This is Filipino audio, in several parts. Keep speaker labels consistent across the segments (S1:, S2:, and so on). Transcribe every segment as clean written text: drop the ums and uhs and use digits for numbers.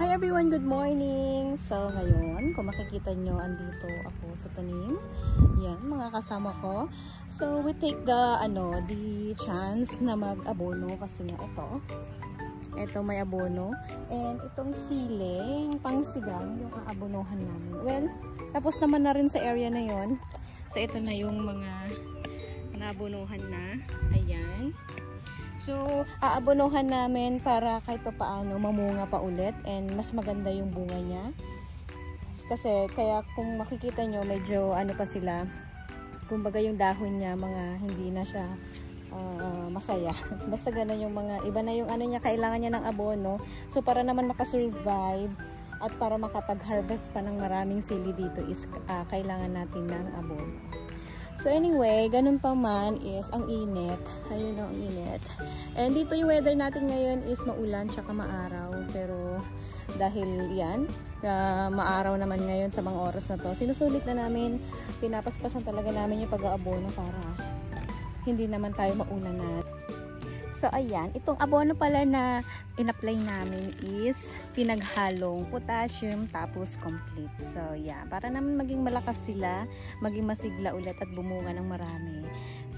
S1: Hi everyone, good morning! So ngayon, kung makikita nyo, andito ako sa tanim. Yan, mga kasama ko. So we take the chance na mag-abono kasi nga ito may abono. And itong siling, pangsigang, yung aabonohan namin. Well, tapos naman na rin sa area na yon. So ito na yung mga naabonohan na. Ayan. So, aabonohan namin para kahit paano mamunga pa ulit and mas maganda yung bunga niya. Kasi, kaya kung makikita nyo, medyo pa sila, kumbaga yung dahon niya, mga hindi na siya masaya. Basta ganun yung mga, iba na yung niya, kailangan niya ng abono. So, para naman makasurvive at para makapag-harvest pa ng maraming sili dito is kailangan natin ng abono. So anyway, ganun pa man is ang init. Ayun ang init. And dito yung weather natin ngayon is maulan tsaka maaraw. Pero dahil yan, maaraw naman ngayon sa mga oras na to, sinusulit na namin, pinapaspasan talaga namin yung pag-aabono para hindi naman tayo maulan na. So ayan, itong abono pala na in-apply namin is pinaghalong potassium tapos complete. So yeah, para naman maging malakas sila, maging masigla ulit at bumunga ng marami.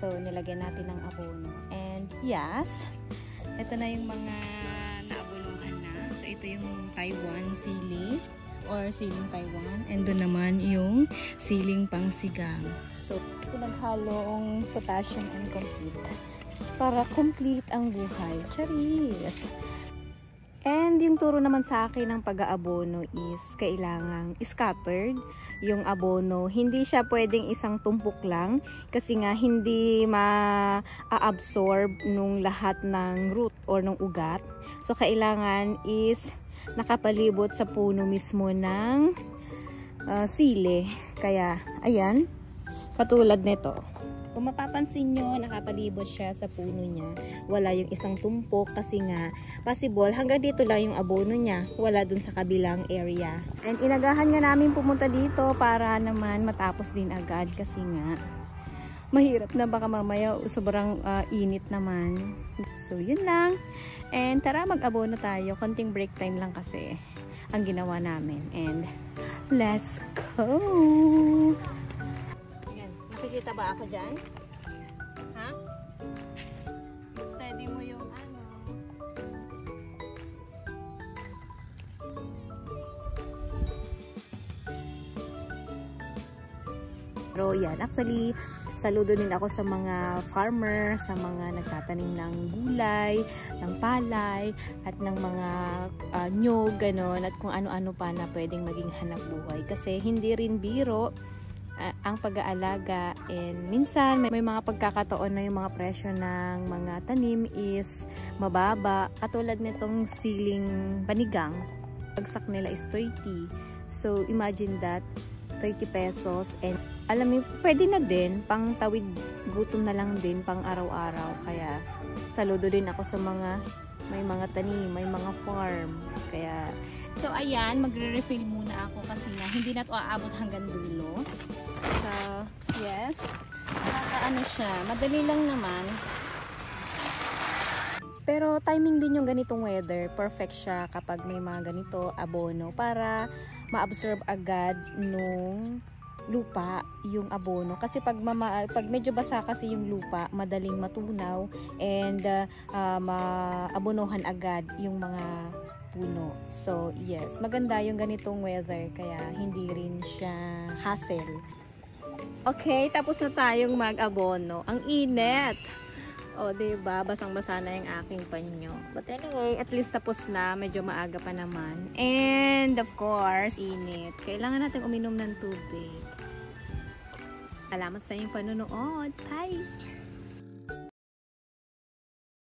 S1: So nilagyan natin ng abono. And yes, ito na yung mga naabonohan na. So ito yung Taiwan sili or siling Taiwan. And doon naman yung siling pangsigang. So pinaghalong potassium and complete. Para complete ang buhay. Charis! And yung turo naman sa akin ng pag-aabono is kailangang scattered yung abono. Hindi siya pwedeng isang tumpok lang kasi nga hindi ma-absorb nung lahat ng root or nung ugat. So kailangan is nakapalibot sa puno mismo ng sili. Kaya ayan, katulad nito. Kung mapapansin nyo, nakapalibot siya sa puno niya. Wala yung isang tumpok kasi nga possible hanggang dito lang yung abono niya. Wala dun sa kabilang area. And inagahan nga namin pumunta dito para naman matapos din agad kasi nga mahirap na baka mamaya sobrang init naman. So yun lang. And tara mag-abono tayo. Konting break time lang kasi ang ginawa namin. And let's go! Nakikita ba ako dyan? Ha? Steady mo yung Pero yan, actually, saludo din ako sa mga farmer, sa mga nagtatanim ng gulay, ng palay, at ng mga nyog, ganon, at kung ano-ano pa na pwedeng maging hanap buhay. Kasi hindi rin biro ang pag-aalaga, and minsan may mga pagkakataon na yung mga presyo ng mga tanim is mababa, katulad nitong siling panigang, bagsak nila is 30. So imagine that, 30 pesos, and alam mo, pwede na din pang tawid gutom na lang din pang araw-araw. Kaya saludo din ako sa mga may mga tanim, may mga farm. Kaya so ayan, magre-refill muna ako kasi na hindi na ito aabot hanggang dulo. So, yes. Siya. Madali lang naman. Pero timing din yung ganitong weather. Perfect siya kapag may mga ganito abono para ma-absorb agad nung lupa yung abono. Kasi pag medyo basa kasi yung lupa, madaling matunaw and maabonohan agad yung mga puno. So, yes. Maganda yung ganitong weather kaya hindi rin siya hassle. Okay, tapos na tayong mag-abono. Ang init! O, diba? Basang-basa na yung aking panyo. But anyway, at least tapos na. Medyo maaga pa naman. And, of course, init. Kailangan natin uminom ng tubig. Salamat sa iyong panonood. Bye!